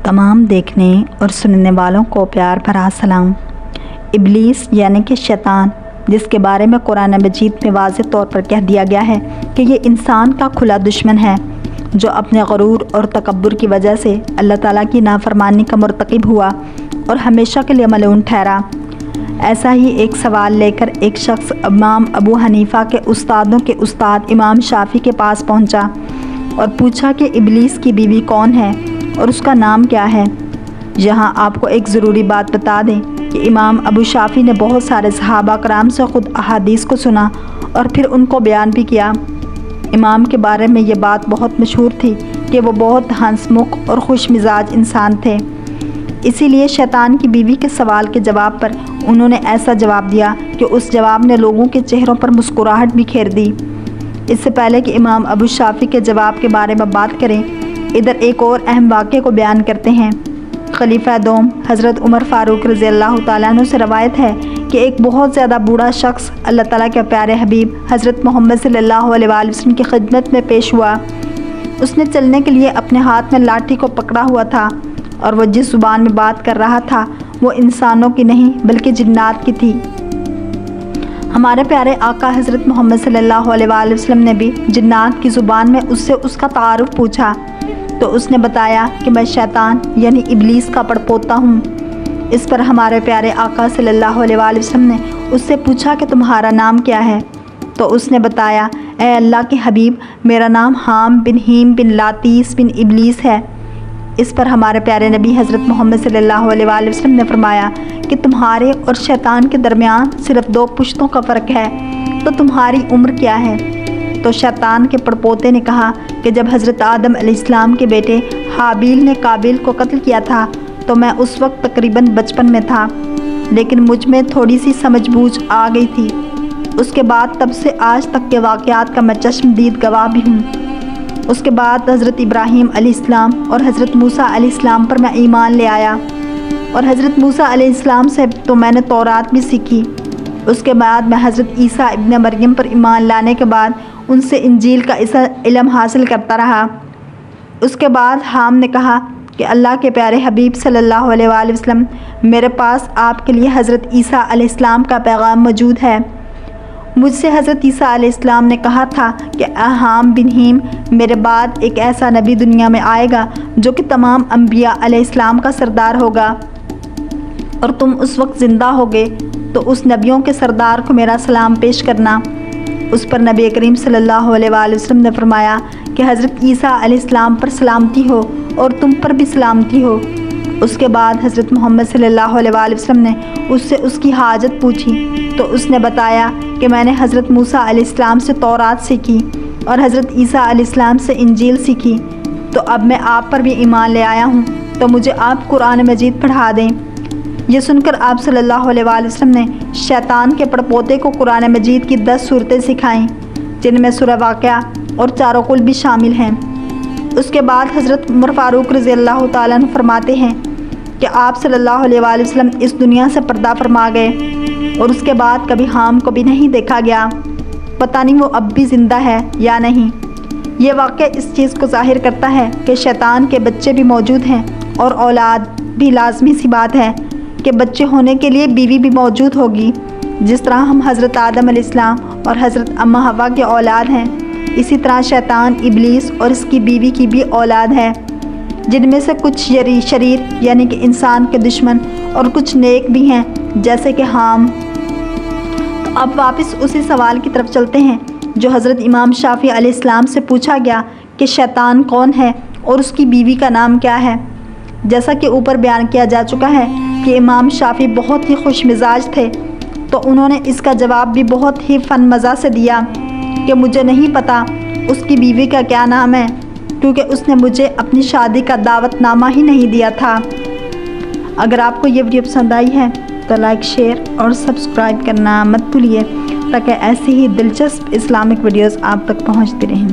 तमाम देखने और सुनने वालों को प्यार भरा सलाम। इब्लीस यानी कि शैतान, जिसके बारे में कुरान मजीद में वाज़ेह तौर पर कह दिया गया है कि ये इंसान का खुला दुश्मन है, जो अपने गरूर और तकब्बुर की वजह से अल्लाह ताला की नाफरमानी का मुर्तकिब हुआ और हमेशा के लिए मलऊन ठहरा। ऐसा ही एक सवाल लेकर एक शख्स इमाम अबू हनीफ़ा के उस्तादों के उस्ताद इमाम शाफ़ी के पास पहुंचा और पूछा कि इब्लीस की बीवी कौन है और उसका नाम क्या है। यहाँ आपको एक ज़रूरी बात बता दें कि इमाम अबू शाफ़ी ने बहुत सारे सहाबा कराम से ख़ुद अहादीस को सुना और फिर उनको बयान भी किया। इमाम के बारे में ये बात बहुत मशहूर थी कि वो बहुत हंसमुख और खुश मिजाज इंसान थे। इसीलिए शैतान की बीवी के सवाल के जवाब पर उन्होंने ऐसा जवाब दिया कि उस जवाब ने लोगों के चेहरों पर मुस्कुराहट भी खेर दी। इससे पहले कि इमाम अबू शाफ़ी के जवाब के बारे में बात करें, इधर एक और अहम वाक़े को बयान करते हैं। खलीफा दोम हज़रत उमर फ़ारूक रज़ी अल्लाह तआला अन्हु से रवायत है कि एक बहुत ज़्यादा बूढ़ा शख्स अल्लाह ताला के प्यारे हबीब हज़रत मोहम्मद सल्लल्लाहु अलैहि वसल्लम की खिदमत में पेश हुआ। उसने चलने के लिए अपने हाथ में लाठी को पकड़ा हुआ था और वो जिस ज़ुबान में बात कर रहा था वो इंसानों की नहीं बल्कि जिन्नात की थी। हमारे प्यारे आका हज़रत मोहम्मद सल्लल्लाहु अलैहि वसल्लम ने भी जिन्नात की ज़ुबान में उससे उसका तारुफ पूछा तो उसने बताया कि मैं शैतान यानी इब्लीस का पड़पोता हूँ। इस पर हमारे प्यारे आका सल्लल्लाहु अलैहि वसल्लम ने उससे पूछा कि तुम्हारा नाम क्या है, तो उसने बताया, ए अल्लाह के हबीब, मेरा नाम हाम बिन हीम बिन लातीस बिन इब्लीस है। इस पर हमारे प्यारे नबी हज़रत मोहम्मद सल्लल्लाहु अलैहि वसल्लम ने फरमाया कि तुम्हारे और शैतान के दरमियान सिर्फ 2 पुश्तों का फ़र्क है, तो तुम्हारी उम्र क्या है। तो शैतान के पड़पोते ने कहा कि जब हज़रत आदम अलैहिस्सलाम के बेटे हाबील ने काबिल को कत्ल किया था तो मैं उस वक्त तकरीबन बचपन में था, लेकिन मुझ में थोड़ी सी समझबूझ आ गई थी। उसके बाद तब से आज तक के वाक़यात का मैं चश्मदीद गवाह भी हूँ। उसके बाद हज़रत इब्राहीम अलैहिस्सलाम और हज़रत मूसा अलैहिस्सलाम पर मैं ईमान ले आया और हज़रत मूसा अलैहिस्सलाम से तो मैंने तौरात भी सीखी। उसके बाद मैं हज़रत ईसा इब्न मरियम पर ईमान लाने के बाद उनसे इंजील का इल्म हासिल करता रहा। उसके बाद हाम ने कहा कि अल्लाह के प्यारे हबीब सल्लल्लाहु अलैहि वसल्लम, मेरे पास आपके लिए हज़रत ईसा अलैहिस्सलाम का पैगाम मौजूद है। मुझसे हज़रत ईसा अलैहिस्सलाम ने कहा था कि हाम बिन हीम, मेरे बाद एक ऐसा नबी दुनिया में आएगा जो कि तमाम अंबिया अलैहिस्सलाम का सरदार होगा और तुम उस वक्त ज़िंदा होगे, तो उस नबियों के सरदार को मेरा सलाम पेश करना। उस पर नबी करीम सल्लल्लाहु अलैहि वसल्लम ने फरमाया कि हज़रत ईसा अलैहिस्सलाम पर सलामती हो और तुम पर भी सलामती हो। उसके बाद हज़रत मोहम्मद सल्लल्लाहु अलैहि वसल्लम ने उससे उसकी हाजत पूछी तो उसने बताया कि मैंने हज़रत मूसा अलैहिस्सलाम से तौरात सीखी और हज़रत ईसा अलैहिस्सलाम से इंजील सीखी, तो अब मैं आप पर भी ईमान ले आया हूँ, तो मुझे आप कुरान मजीद पढ़ा दें। ये सुनकर आप सल्लल्लाहु अलैहि वसल्लम ने शैतान के पड़पोते को कुरान मजीद की 10 सूरतें सिखाईं, जिनमें सूरह वाक़िया और चारों कुल भी शामिल हैं। उसके बाद हज़रत उमर फ़ारूक रज़ी अल्लाह तआला अन्हु फरमाते हैं कि आप सल्लल्लाहु अलैहि वसल्लम इस दुनिया से पर्दा फरमा गए और उसके बाद कभी हाम को भी नहीं देखा गया। पता नहीं वो अब भी ज़िंदा है या नहीं। ये वाक़या इस चीज़ को ज़ाहिर करता है कि शैतान के बच्चे भी मौजूद हैं और औलाद भी लाजमी सी बात है कि बच्चे होने के लिए बीवी भी मौजूद होगी। जिस तरह हम हज़रत आदम अलैहिस्सलाम और हज़रत अम्मा हवा के औलाद हैं, इसी तरह शैतान इब्लीस और इसकी बीवी की भी औलाद है, जिनमें से कुछ शरीर यानी कि इंसान के दुश्मन और कुछ नेक भी हैं, जैसे कि हाम। तो अब वापस उसी सवाल की तरफ चलते हैं जो हज़रत इमाम शाफ़ी अलैहिस्सलाम से पूछा गया कि शैतान कौन है और उसकी बीवी का नाम क्या है। जैसा कि ऊपर बयान किया जा चुका है कि इमाम शाफ़ी बहुत ही खुश मिजाज थे, तो उन्होंने इसका जवाब भी बहुत ही फ़न मज़ा से दिया कि मुझे नहीं पता उसकी बीवी का क्या नाम है, क्योंकि उसने मुझे अपनी शादी का दावतनामा ही नहीं दिया था। अगर आपको ये वीडियो पसंद आई है तो लाइक, शेयर और सब्सक्राइब करना मत भूलिए, ताकि ऐसी ही दिलचस्प इस्लामिक वीडियोज़ आप तक पहुँचती रहें।